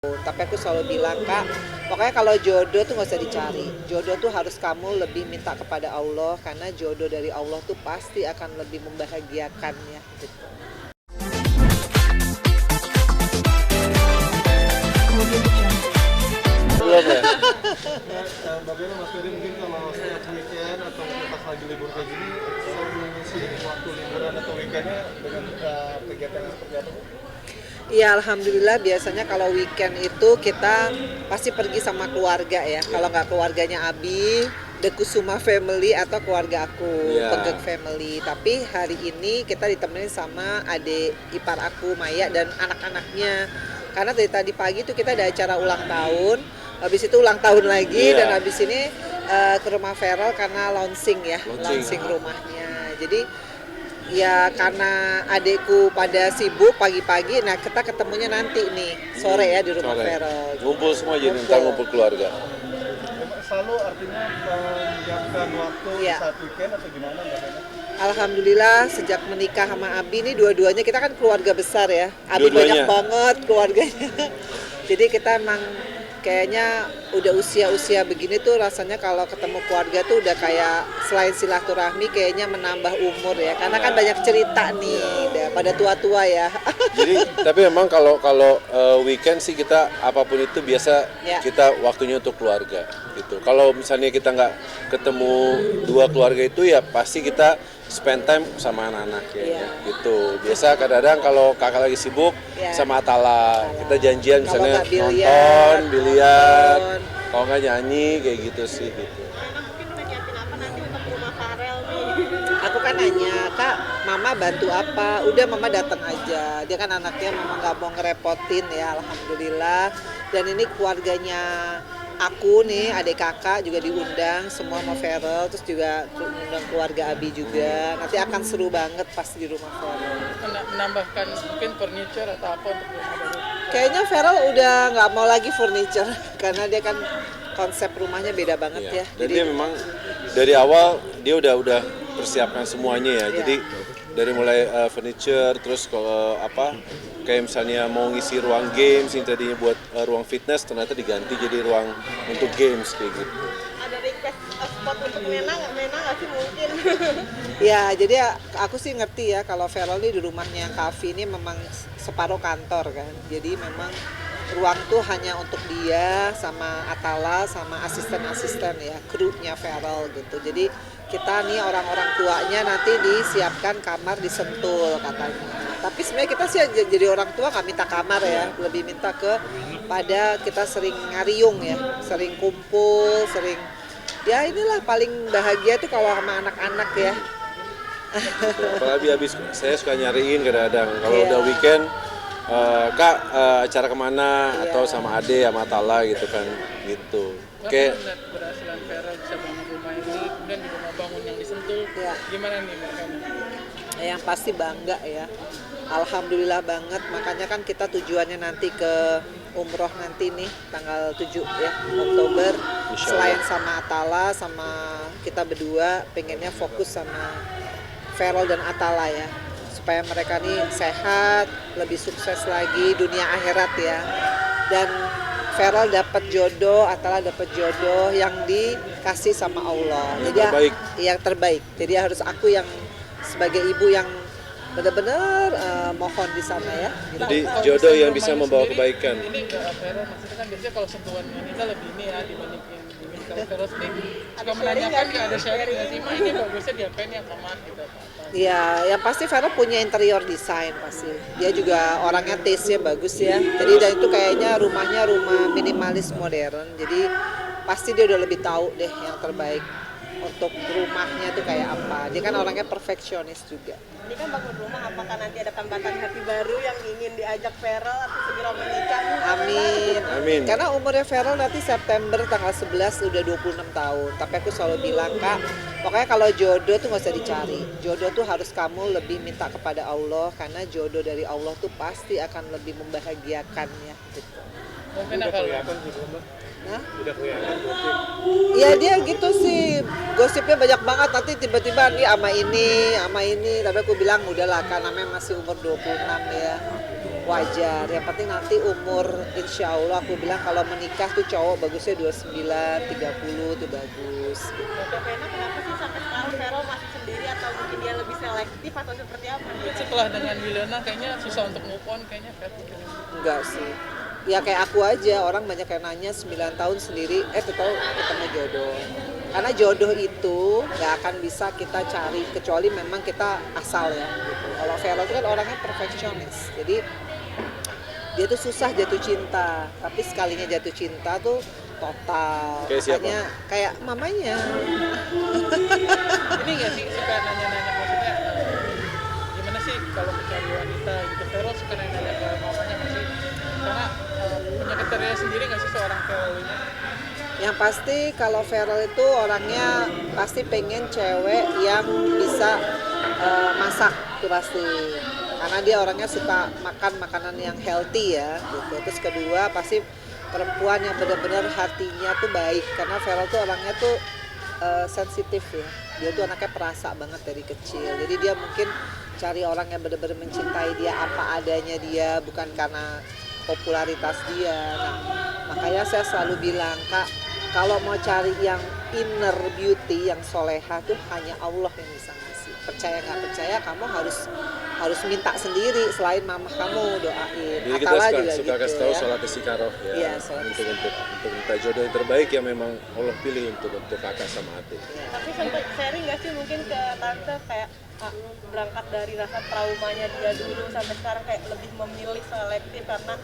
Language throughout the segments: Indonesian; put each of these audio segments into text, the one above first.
Tapi aku selalu bilang, Kak, pokoknya kalau jodoh tuh nggak usah dicari. Jodoh tuh harus kamu lebih minta kepada Allah, karena jodoh dari Allah tuh pasti akan lebih membahagiakannya gitu. Belum ya? Bagaimana Mas Ferry mungkin kalau setiap weekend atau pas lagi libur kayak gini selalu mengisi waktu liburan atau weekendnya dengan kegiatan yang seperti apa? Iya, alhamdulillah biasanya kalau weekend itu kita pasti pergi sama keluarga ya. Kalau nggak keluarganya Abi, The Kusuma Family atau keluarga aku, Iya. Penggek Family. Tapi hari ini kita ditemenin sama adik ipar aku, Maya, dan anak-anaknya. Karena dari tadi pagi tuh kita ada acara ulang tahun, habis itu ulang tahun lagi, Iya. dan habis ini ke rumah Feral karena launching ya, Launching. rumahnya. Jadi ya karena adikku pada sibuk pagi-pagi, nah kita ketemunya nanti nih sore ya di rumah Sore. Feral. Ngumpul semua jadi ntar ngumpul keluarga. Selalu artinya menyiapkan waktu Iya. saat weekend atau gimana Mbak Ferry? Alhamdulillah sejak menikah sama Abi nih dua-duanya kita kan keluarga besar ya. Abi banyak Dua-duanya. banget keluarganya. Jadi kita emang kayaknya udah usia-usia begini tuh rasanya kalau ketemu keluarga tuh udah kayak selain silaturahmi kayaknya menambah umur ya. Karena kan banyak cerita nih, udah pada tua-tua ya. Jadi tapi memang kalau weekend sih kita apapun itu biasa Ya. kita waktunya untuk keluarga gitu. Kalau misalnya kita nggak ketemu dua keluarga itu ya pasti kita spend time sama anak-anak ya Iya. gitu. Biasa kadang-kadang kalau kakak lagi sibuk Ya. sama Atala kita janjian Kalau misalnya nggak biliar, nonton, biliar, nonton. kalau nggak nyanyi kayak gitu sih gitu. Mungkin udah nyiapin apa nanti untuk rumah Farel nih? Aku kan nanya, Kak, Mama bantu apa? Udah Mama datang aja. Dia kan anaknya Mama nggak mau ngerepotin ya, alhamdulillah. Dan ini keluarganya aku nih, adik kakak juga diundang, semua mau Feral, terus juga undang keluarga Abi juga. Nanti akan seru banget pasti di rumah Feral. Menambahkan mungkin furniture atau apa untuk rumah baru. Kayaknya Feral udah nggak mau lagi furniture karena dia kan konsep rumahnya beda banget Iya. ya. Dan dia memang dari awal dia udah persiapkan semuanya ya. Iya. Jadi dari mulai furniture terus kalau kayak misalnya mau ngisi ruang games yang tadinya buat ruang fitness ternyata diganti jadi ruang untuk games kayak gitu. Ada request spot untuk Nena nggak sih mungkin? Ya, jadi aku sih ngerti ya kalau Feral ini di rumahnya Kavi ini memang separuh kantor kan. Jadi memang ruang tuh hanya untuk dia sama Atala sama asisten-asisten ya, krunya Feral gitu. Jadi kita nih orang-orang tuanya nanti disiapkan kamar di Sentul katanya. Tapi sebenarnya kita sih jadi orang tua nggak minta kamar ya, lebih minta pada kita sering ngariung ya, sering kumpul, sering ya inilah paling bahagia tuh kalau sama anak-anak ya. Apalagi habis saya suka nyariin kadang-kadang kalau Iya. udah weekend Kak acara kemana Iya. atau sama Ade sama Tala gitu kan gitu. Oke. Kayak Melihat keberhasilan Vera bisa bangun rumah ini, kemudian juga mau bangun yang disentuh. Iya. Gimana nih mereka? Yang pasti bangga ya. Alhamdulillah banget, makanya kan kita tujuannya nanti ke umroh nanti nih tanggal 7 ya Oktober. Insya Selain Allah. sama Atala sama kita berdua pengennya fokus sama Feral dan Atala ya, supaya mereka nih sehat, lebih sukses lagi dunia akhirat ya. Dan Feral dapat jodoh, Atala dapat jodoh yang dikasih sama Allah. Yang Jadi terbaik. yang terbaik. Jadi harus aku yang sebagai ibu yang benar-benar mohon di sana ya. Gitu. Jadi Kalau jodoh misalnya yang bisa rumahnya membawa sendiri, kebaikan. Ini nggak Vera, maksudnya kan biasanya kalau sentuhan wanita lebih ini ya dibanding yang ini. Kalau Vera sendiri suka menanyakan nggak ada sharing nggak sih, Ma ini bagusnya diapain ya Mama gitu apa? Ya, yang pasti Vera punya interior design pasti. Dia juga orangnya taste-nya bagus ya. Jadi dan itu kayaknya rumahnya rumah minimalis modern. Jadi pasti dia udah lebih tahu deh yang terbaik untuk rumahnya tuh kayak apa. Dia kan orangnya perfeksionis juga. Ini kan bangun rumah, apakah nanti ada tambatan hati baru yang ingin diajak Farel atau segera menikah? Amin. Amin. Karena umurnya Feral nanti September tanggal 11 udah 26 tahun. Tapi aku selalu bilang, Kak, pokoknya kalau jodoh tuh nggak usah dicari. Jodoh tuh harus kamu lebih minta kepada Allah, karena jodoh dari Allah tuh pasti akan lebih membahagiakannya gitu. Mungkin Udah kalau kelihatan gitu Mbak. Nah, Udah kelihatan berarti. iya dia gitu sih, gosipnya banyak banget, nanti tiba-tiba nih sama ini. Tapi aku bilang udahlah kan namanya masih umur 26 ya. wajar. Yang penting nanti umur, insya Allah aku bilang kalau menikah tuh cowok bagusnya 29, 30 tuh bagus. Mbak Vena kenapa sih sampai sekarang Vero masih sendiri atau mungkin dia lebih selektif atau seperti apa nih? Setelah dengan Wilona kayaknya susah untuk move on kayaknya Fer. Enggak sih. Ya kayak aku aja, orang banyak yang nanya 9 tahun sendiri, tahu ketemu jodoh. Karena jodoh itu nggak akan bisa kita cari kecuali memang kita asal ya. Gitu. Kalau Vero itu kan orangnya perfeksionis, jadi dia tuh susah jatuh cinta, tapi sekalinya jatuh cinta tuh total. Kayak siapa? Makanya kayak mamanya. Ini nggak sih suka nanya-nanya maksudnya gimana sih kalau mencari wanita gitu? Vero suka nanya-nanya ke mamanya nggak sih? Karena punya kriteria sendiri nggak sih seorang Vero ini? Yang pasti kalau Feral itu orangnya pasti pengen cewek yang bisa masak itu pasti. Karena dia orangnya suka makan makanan yang healthy ya gitu. Terus kedua pasti perempuan yang benar-benar hatinya tuh baik. Karena Feral tuh orangnya tuh sensitif ya. Dia tuh anaknya perasa banget dari kecil. Jadi dia mungkin cari orang yang benar-benar mencintai dia apa adanya dia, bukan karena popularitas dia. Nah, makanya saya selalu bilang, Kak, kalau mau cari yang inner beauty, yang soleha tuh hanya Allah yang bisa ngasih. Percaya nggak percaya, kamu harus minta sendiri selain mama kamu doain. Jadi kita suka kasih tahu sholat istiqaroh ya, Iya, sholat untuk minta jodoh yang terbaik yang memang Allah pilih untuk kakak sama adik. Tapi sempat sharing nggak sih mungkin ke tante kayak berangkat dari rasa traumanya dia dulu sampai sekarang kayak lebih memilih selektif karena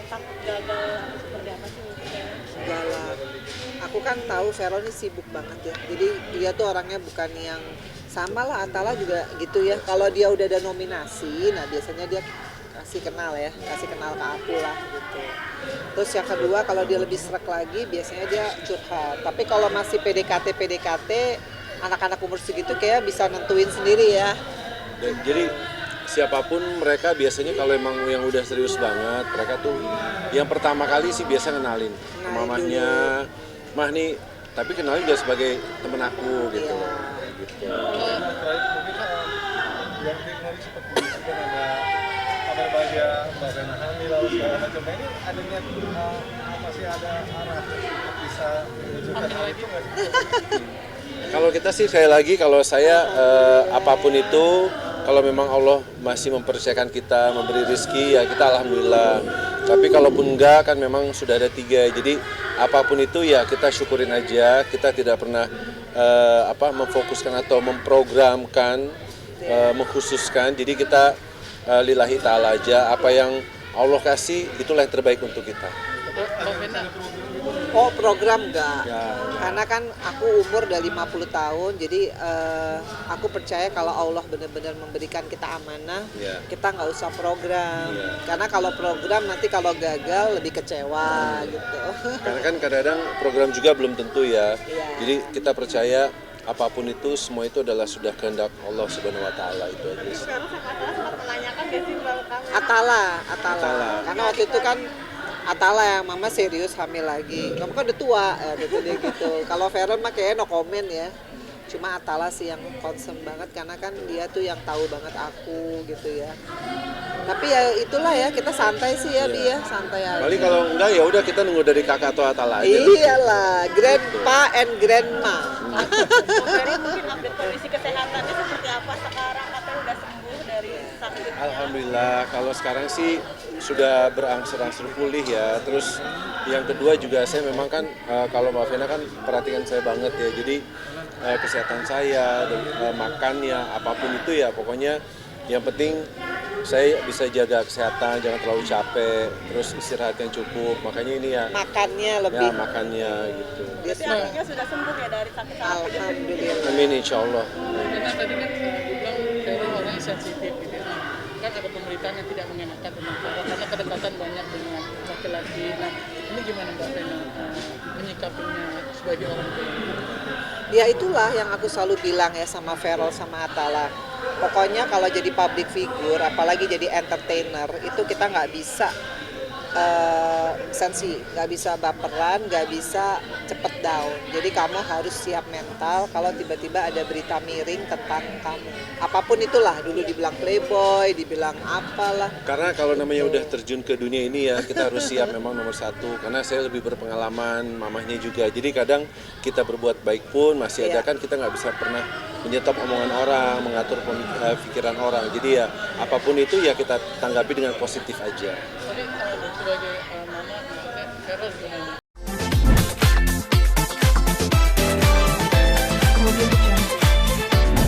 takut gagal atau seperti apa sih mungkin ya? Galak. Aku kan tahu Vero ini sibuk banget ya. Jadi dia tuh orangnya bukan yang sama lah, Atala juga gitu ya. Kalau dia udah ada nominasi, nah biasanya dia kasih kenal ke aku lah gitu. Terus yang kedua kalau dia lebih serak lagi, biasanya dia curhat. Tapi kalau masih PDKT, anak-anak umur segitu kayak bisa nentuin sendiri ya. Dan jadi siapapun mereka biasanya kalau emang yang udah serius banget, mereka tuh yang pertama kali sih biasa kenalin ke mamahnya, mah nih, tapi kenalin juga sebagai temen aku gitu. Gitu. Terakhir mungkin yang kemarin sempat disebutkan ada kabar bahagia Mbak Vena hamil lalu segala macam. Nah, ini ada niat masih ada arah untuk bisa menunjukkan hal itu nggak sih? Kalau kita sih sekali lagi kalau saya apapun itu kalau memang Allah masih mempercayakan kita memberi rezeki ya kita alhamdulillah. Tapi kalaupun enggak kan memang sudah ada 3. Jadi apapun itu ya kita syukurin aja. Kita tidak pernah memfokuskan atau memprogramkan, mengkhususkan. Jadi kita lillahi ta'ala aja. Apa yang Allah kasih itulah yang terbaik untuk kita. Mbak Vena, Oh, program enggak. Ya. Karena kan aku umur udah 50 tahun, jadi aku percaya kalau Allah benar-benar memberikan kita amanah, Ya. kita nggak usah program. Ya. Karena kalau program nanti kalau gagal lebih kecewa gitu. Karena kan kadang-kadang program juga belum tentu ya. Iya. Jadi kita percaya apapun itu semua itu adalah sudah kehendak Allah Subhanahu wa taala itu aja sih. Sekarang Atala sempat menanyakan gak sih Mbak kamu? Atala. Atala. Karena waktu itu kan Atala yang mama serius hamil lagi. Kamu kan udah tua, gitu dia gitu. Kalau Veron mah kayaknya no comment ya. Cuma Atala sih yang concern banget karena kan dia tuh yang tahu banget aku gitu ya. Tapi ya itulah ya, kita santai sih ya, Bi ya, santai aja. Paling kalau enggak ya udah kita nunggu dari kakak atau Atala aja. Iyalah, grandpa and grandma. Jadi mungkin update kondisi kesehatannya seperti apa sekarang? Katanya udah sembuh dari sakit. Alhamdulillah, kalau sekarang sih sudah berangsur-angsur pulih ya. Terus yang kedua juga saya memang kan kalau Mbak Vena kan perhatikan saya banget ya. Jadi kesehatan saya, makannya, apapun itu ya pokoknya yang penting saya bisa jaga kesehatan, jangan terlalu capek, terus istirahat yang cukup. Makanya ini ya Makannya lebih. ya makannya gitu. Berarti artinya sudah sembuh ya dari sakit sakit. Alhamdulillah. Amin insya Allah. karena tadi kan dibilang Vero orangnya sensitif gitu ya. Kan ada pemberitaan yang tidak mengenakan tentang Vero karena kedekatan banyak dengan laki-laki. Nah, ini gimana Mbak Vena menyikapinya sebagai orang tua? Ya itulah yang aku selalu bilang ya sama Ferol sama Atala. Pokoknya kalau jadi public figure, apalagi jadi entertainer, itu kita nggak bisa sensi, nggak bisa baperan, nggak bisa cepet down. Jadi kamu harus siap mental kalau tiba-tiba ada berita miring tentang kamu. Apapun itulah, dulu dibilang playboy, dibilang apalah. Karena kalau namanya udah terjun ke dunia ini ya kita harus siap memang nomor satu. Karena saya lebih berpengalaman, mamahnya juga. Jadi kadang kita berbuat baik pun masih ada kan kita nggak bisa pernah menyetop omongan orang, mengatur pikiran orang. Jadi ya apapun itu ya kita tanggapi dengan positif aja. Tapi sebagai mama, maksudnya Carol gimana?